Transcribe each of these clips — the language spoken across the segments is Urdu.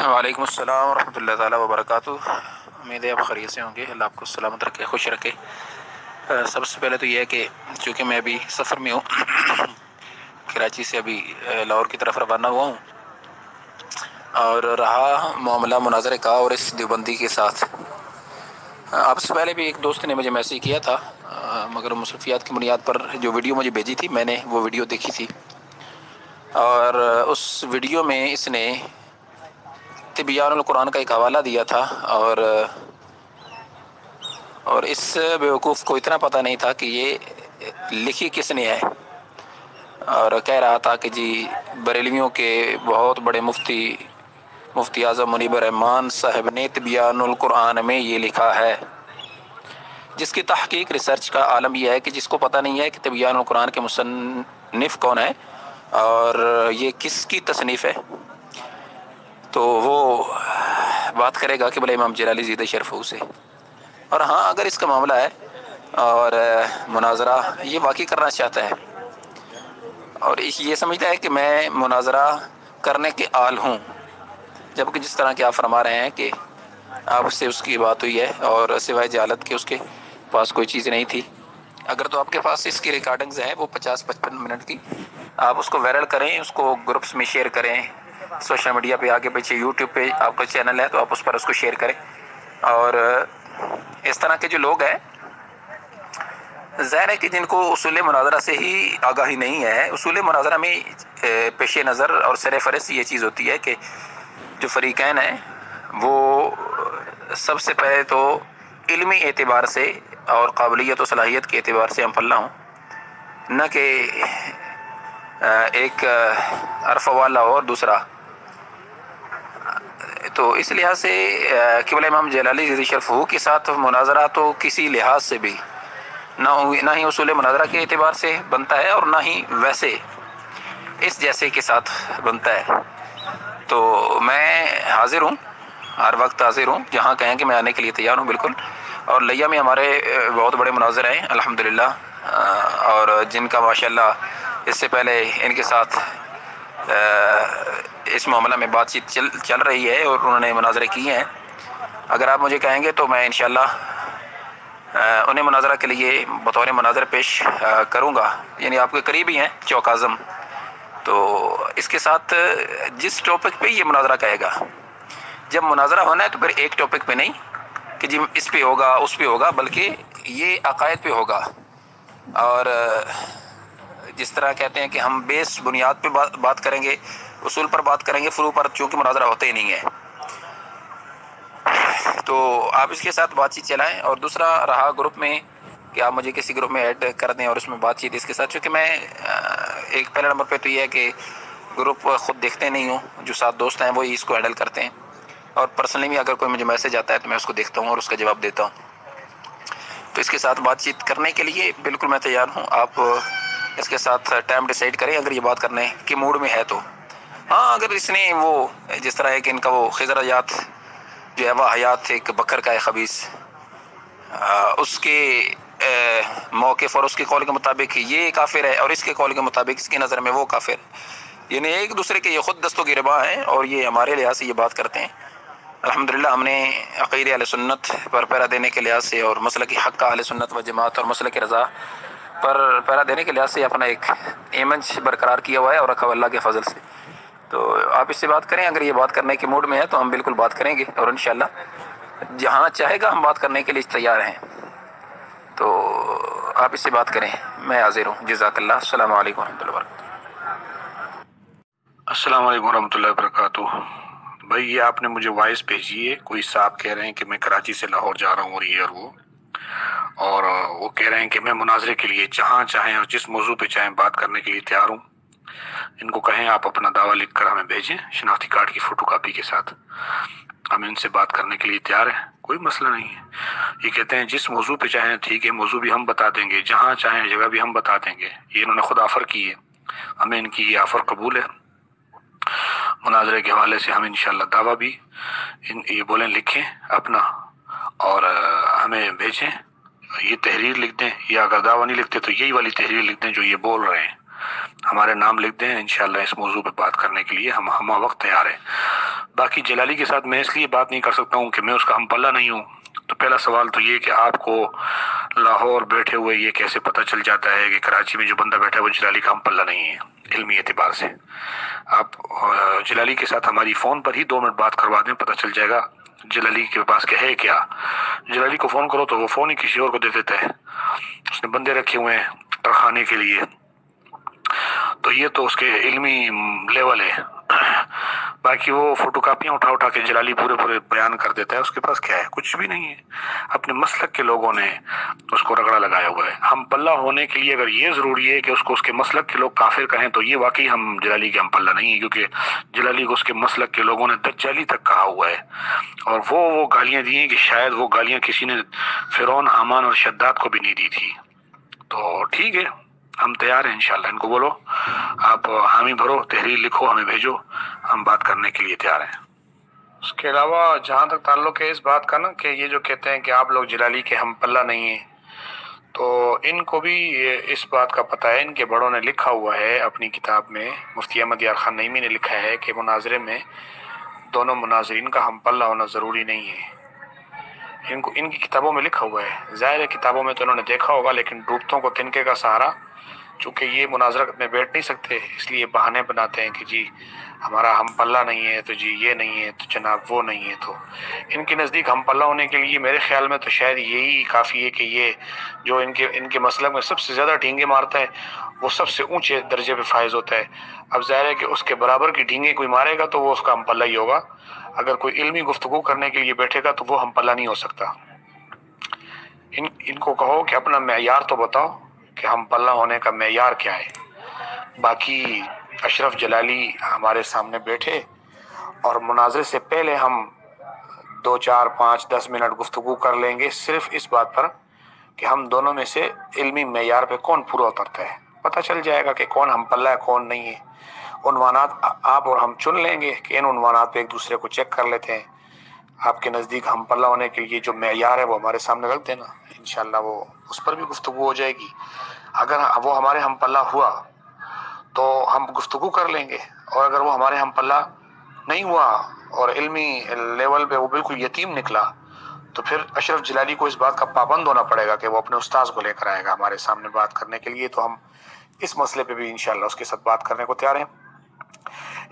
وعلیکم السلام ورحمۃ اللہ تعالیٰ وبرکاتہ۔ امید ہے آپ خیریت سے ہوں گے، اللہ آپ کو سلامت رکھے، خوش رکھے۔ سب سے پہلے تو یہ ہے کہ چونکہ میں ابھی سفر میں ہوں کراچی سے ابھی لاہور کی طرف روانہ ہوا ہوں، اور رہا معاملہ مناظرے کا اور اس دیوبندی کے ساتھ۔ آپ سے پہلے بھی ایک دوست نے مجھے میسیج کیا تھا، مگر مصروفیات کی بنیاد پر جو ویڈیو مجھے بھیجی تھی میں نے وہ ویڈیو دیکھی تھی، اور اس ویڈیو میں اس نے تبیان القرآن کا ایک حوالہ دیا تھا، اور اس بیوقوف کو اتنا پتہ نہیں تھا کہ یہ لکھی کس نے ہے، اور کہہ رہا تھا کہ جی بریلویوں کے بہت بڑے مفتی اعظم منیب الرحمان صاحب نے تبیان القرآن میں یہ لکھا ہے، جس کی تحقیق ریسرچ کا عالم یہ ہے کہ جس کو پتہ نہیں ہے کہ تبیان القرآن کے مصنف کون ہے اور یہ کس کی تصنیف ہے، تو وہ بات کرے گا کہ بھلے امام جلالی زیدہ شرفو سے۔ اور ہاں، اگر اس کا معاملہ ہے اور مناظرہ یہ واقعی کرنا چاہتا ہے اور یہ سمجھتا ہے کہ میں مناظرہ کرنے کے آل ہوں، جبکہ جس طرح کہ آپ فرما رہے ہیں کہ آپ سے اس کی بات ہوئی ہے اور سوائے جہالت کے اس کے پاس کوئی چیز نہیں تھی، اگر تو آپ کے پاس اس کی ریکارڈنگز ہیں وہ 50-55 منٹ کی، آپ اس کو وائرل کریں، اس کو گروپس میں شیئر کریں، سوشل میڈیا پہ آگے پیچھے، یوٹیوب پہ آپ کا چینل ہے تو آپ اس پر اس کو شیئر کریں۔ اور اس طرح کے جو لوگ ہیں، ظاہر ہے کہ جن کو اصول مناظرہ سے ہی آگاہی نہیں ہے، اصول مناظرہ میں پیش نظر اور سر فہرست یہ چیز ہوتی ہے کہ جو فریقین ہیں وہ سب سے پہلے تو علمی اعتبار سے اور قابلیت و صلاحیت کے اعتبار سے ہم پلہ ہوں، نہ کہ ایک عرف والا اور دوسرا۔ تو اس لحاظ سے قبلہ امام جلالی زیدہ شرفہ کے ساتھ مناظرہ تو کسی لحاظ سے بھی نہ ہی اصول مناظرہ کے اعتبار سے بنتا ہے اور نہ ہی ویسے اس جیسے کے ساتھ بنتا ہے۔ تو میں حاضر ہوں، ہر وقت حاضر ہوں، جہاں کہیں کہ میں آنے کے لیے تیار ہوں بالکل۔ اور لیا میں ہمارے بہت بڑے مناظر ہیں الحمدللہ، اور جن کا ماشاءاللہ اس سے پہلے ان کے ساتھ اس معاملہ میں بات چیت چل رہی ہے اور انہوں نے مناظرے کیے ہیں۔ اگر آپ مجھے کہیں گے تو میں انشاءاللہ انہیں مناظرہ کے لیے بطور مناظر پیش کروں گا، یعنی آپ کے قریبی ہیں چوک اعظم، تو اس کے ساتھ جس ٹاپک پہ یہ مناظرہ کہے گا، جب مناظرہ ہونا ہے تو پھر ایک ٹاپک پہ نہیں کہ جی اس پہ ہوگا اس پہ ہوگا، بلکہ یہ عقائد پہ ہوگا، اور جس طرح کہتے ہیں کہ ہم بیس بنیاد پہ بات کریں گے، اصول پر بات کریں گے، فروع پر چونکہ مناظرہ ہوتے ہی نہیں ہے۔ تو آپ اس کے ساتھ بات چیت چلائیں۔ اور دوسرا رہا گروپ میں کہ آپ مجھے کسی گروپ میں ایڈ کر دیں اور اس میں بات چیت اس کے ساتھ، چونکہ میں ایک پہلا نمبر پہ تو یہ ہے کہ گروپ خود دیکھتے نہیں ہوں، جو 7 دوست ہیں وہی اس کو ہینڈل کرتے ہیں، اور پرسنلی بھی اگر کوئی مجھے میسج آتا ہے تو میں اس کو دیکھتا ہوں اور اس کا جواب دیتا ہوں۔ تو اس کے ساتھ بات چیت کرنے کے لیے بالکل میں تیار ہوں، آپ اس کے ساتھ ٹائم ڈیسائیڈ کریں اگر یہ بات کرنے کے موڈ میں ہے تو۔ ہاں، اگر اس نے وہ جس طرح ہے کہ ان کا وہ خضر حیات جو ہے وہ حیات ایک بکر کا ہے خبیث، اس کے موقف اور اس کے قول کے مطابق یہ کافر ہے اور اس کے قول کے مطابق اس کی نظر میں وہ کافر، یعنی ایک دوسرے کے یہ خود دست و گرباں ہیں اور یہ ہمارے لحاظ سے یہ بات کرتے ہیں۔ الحمدللہ ہم نے عقیدہ اہل سنت پر پیرا دینے کے لحاظ سے اور مسلک حق اہل سنت و جماعت اور مسلک رضا پر پیرا دینے کے لحاظ سے اپنا ایک ایمنج برقرار کیا ہوا ہے اور رکھا ہوا اللہ کے فضل سے۔ تو آپ اس سے بات کریں، اگر یہ بات کرنے کے موڈ میں ہے تو ہم بالکل بات کریں گے، اور انشاءاللہ جہاں چاہے گا ہم بات کرنے کے لیے تیار ہیں۔ تو آپ اس سے بات کریں، میں حاضر ہوں۔ جزاک اللہ، السلام علیکم ورحمۃ اللہ وبرکاتہ۔ السلام علیکم ورحمۃ اللہ وبرکاتہ۔ بھائی یہ آپ نے مجھے وائس بھیجی ہے، کوئی صاحب کہہ رہے ہیں کہ میں کراچی سے لاہور جا رہا ہوں اور یہ اور وہ، اور وہ کہہ رہے ہیں کہ میں مناظرے کے لیے جہاں چاہیں اور جس موضوع پہ چاہیں بات کرنے کے لیے تیار ہوں۔ ان کو کہیں آپ اپنا دعویٰ لکھ کر ہمیں بھیجیں شناختی کارڈ کی فوٹو کاپی کے ساتھ، ہم ان سے بات کرنے کے لیے تیار ہیں، کوئی مسئلہ نہیں ہے۔ یہ کہتے ہیں جس موضوع پہ چاہیں ٹھیک ہے، موضوع بھی ہم بتا دیں گے، جہاں چاہیں جگہ بھی ہم بتا دیں گے۔ یہ انہوں نے خود آفر کی ہے، ہمیں ان کی یہ آفر قبول ہے۔ مناظرے کے حوالے سے ہم انشاءاللہ دعویٰ بھی یہ بولیں لکھیں اپنا اور ہمیں بھیجیں، یہ تحریر لکھ دیں، یا اگر دعویٰ نہیں لکھتے تو یہی والی تحریر لکھ دیں جو یہ بول رہے ہیں، ہمارے نام لکھ دیں، انشاءاللہ اس موضوع پہ بات کرنے کے لیے ہم وقت تیار ہیں۔ باقی جلالی کے ساتھ میں اس لیے بات نہیں کر سکتا ہوں کہ میں اس کا ہم پلہ نہیں ہوں. تو پہلا سوال تو یہ کہ آپ کو لاہور بیٹھے ہوئے یہ کیسے پتہ چل جاتا ہے کہ کراچی میں جو بندہ بیٹھا ہے وہ جلالی کا ہم پلہ نہیں ہے علمی اعتبار سے؟ آپ جلالی کے ساتھ ہماری فون پر ہی 2 منٹ بات کروا دیں، پتہ چل جائے گا جلالی کے پاس کیا ہے. کیا جلالی کو فون کرو تو وہ فون ہی کسی اور کو دے دیتا ہے، اس نے بندے رکھے ہوئے ہیں ٹرخانے کے لیے. تو یہ تو اس کے علمی لیول ہے. باقی وہ فوٹو کاپیاں اٹھا کے جلالی پورے بیان کر دیتا ہے. اس کے پاس کیا ہے؟ کچھ بھی نہیں ہے. اپنے مسلک کے لوگوں نے اس کو رگڑا لگایا ہوا ہے. ہم پلہ ہونے کے لیے اگر یہ ضروری ہے کہ اس کو اس کے مسلک کے لوگ کافر کہیں تو یہ واقعی ہم جلالی کے ہم پلہ نہیں ہے، کیونکہ جلالی کو اس کے مسلک کے لوگوں نے دجالی تک کہا ہوا ہے. اور وہ گالیاں دی ہیں کہ شاید وہ گالیاں کسی نے فرعون، حامان اور شداد کو بھی نہیں دی تھی. تو ٹھیک ہے، ہم تیار ہیں انشاءاللہ. ان کو بولو آپ حامی بھرو، تحریر لکھو، ہمیں بھیجو، ہم بات کرنے کے لیے تیار ہیں. اس کے علاوہ جہاں تک تعلق ہے اس بات کا نا کہ یہ جو کہتے ہیں کہ آپ لوگ جلالی کے ہم پلہ نہیں ہیں، تو ان کو بھی اس بات کا پتہ ہے. ان کے بڑوں نے لکھا ہوا ہے اپنی کتاب میں، مفتی احمد یار خان نعیمی نے لکھا ہے کہ مناظرے میں دونوں مناظرین کا ہم پلہ ہونا ضروری نہیں ہے. ان کی کتابوں میں لکھا ہوا ہے. ظاہر ہے کتابوں میں تو انہوں نے دیکھا ہوگا، لیکن ڈوبتوں کو تنکے کا سہارا، چونکہ یہ مناظرہ میں بیٹھ نہیں سکتے اس لیے بہانے بناتے ہیں کہ جی ہمارا ہم پلہ نہیں ہے، تو جی یہ نہیں ہے، تو جناب وہ نہیں ہے. تو ان کے نزدیک ہم پلہ ہونے کے لیے میرے خیال میں تو شاید یہی کافی ہے کہ یہ جو ان کے مسلک میں سب سے زیادہ ڈھینگے مارتا ہے وہ سب سے اونچے درجے پہ فائز ہوتا ہے. اب ظاہر ہے کہ اس کے برابر کی ڈھینگے کوئی مارے گا تو وہ اس کا ہم پلہ ہی ہوگا. اگر کوئی علمی گفتگو کرنے کے لیے بیٹھے گا تو وہ ہم پلہ نہیں ہو سکتا. ان کو کہو کہ اپنا معیار تو بتاؤ کہ ہم پلہ ہونے کا معیار کیا ہے. باقی اشرف جلالی ہمارے سامنے بیٹھے اور مناظرے سے پہلے ہم 2 4 5 10 منٹ گفتگو کر لیں گے صرف اس بات پر کہ ہم دونوں میں سے علمی معیار پہ کون پورا اترتا ہے. پتہ چل جائے گا کہ کون ہم پلہ ہے کون نہیں ہے. عنوانات آپ اور ہم چن لیں گے کہ ان عنوانات پہ ایک دوسرے کو چیک کر لیتے ہیں. آپ کے نزدیک ہم پلہ ہونے کے لیے جو معیار ہے وہ ہمارے سامنے رکھ دینا، انشاءاللہ وہ اس پر بھی گفتگو ہو جائے گی. اگر وہ ہمارے ہم پلہ ہوا تو ہم گفتگو کر لیں گے، اور اگر وہ ہمارے ہم پلہ نہیں ہوا اور علمی لیول پہ وہ بالکل یتیم نکلا تو پھر اشرف جلالی کو اس بات کا پابند ہونا پڑے گا کہ وہ اپنے استاذ کو لے کر آئے گا ہمارے سامنے بات کرنے کے لیے. تو ہم اس مسئلے پہ بھی انشاءاللہ اس کے ساتھ بات کرنے کو تیار ہیں.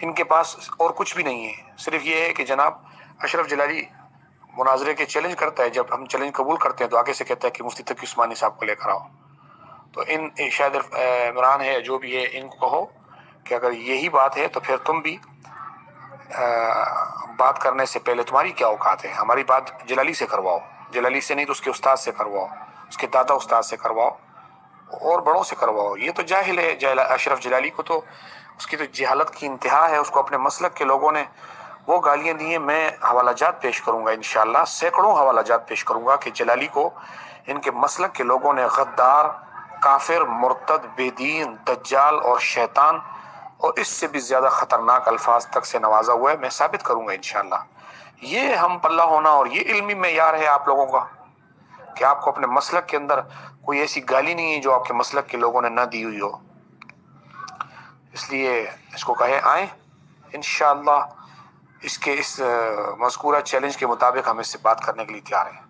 ان کے پاس اور کچھ بھی نہیں ہے، صرف یہ ہے کہ جناب اشرف جلالی مناظرے کے چیلنج کرتا ہے. جب ہم چیلنج قبول کرتے ہیں تو آگے سے کہتا ہے کہ مفتی تقی عثمانی صاحب کو لے کر آؤ. تو ان شاید عمران ہے جو بھی ہے، ان کو کہو کہ اگر یہی بات ہے تو پھر تم بھی بات کرنے سے پہلے تمہاری کیا اوقات ہے، ہماری بات جلالی سے کرواؤ. جلالی سے نہیں تو اس کے استاد سے کرواؤ، اس کے دادا استاد سے کرواؤ، اور بڑوں سے کرواؤ. یہ تو جاہل ہے اشرف جلالی کو، تو اس کی تو جہالت کی انتہا ہے. اس کو اپنے مسلک کے لوگوں نے وہ گالیاں دی ہیں. میں حوالہ جات پیش کروں گا انشاءاللہ، سینکڑوں حوالہ جات پیش کروں گا کہ جلالی کو ان کے مسلک کے لوگوں نے غدار، کافر، مرتد، بے دین، دجال اور شیطان اور اس سے بھی زیادہ خطرناک الفاظ تک سے نوازا ہوا ہے. میں ثابت کروں گا انشاءاللہ. یہ ہم پلہ ہونا اور یہ علمی معیار ہے آپ لوگوں کا کہ آپ کو اپنے مسلک کے اندر کوئی ایسی گالی نہیں ہے جو آپ کے مسلک کے لوگوں نے نہ دی ہوئی ہو. اس لیے اس کو کہے آئیں انشاءاللہ. اس مذکورہ چیلنج کے مطابق ہم اس سے بات کرنے کے لیے تیار ہیں.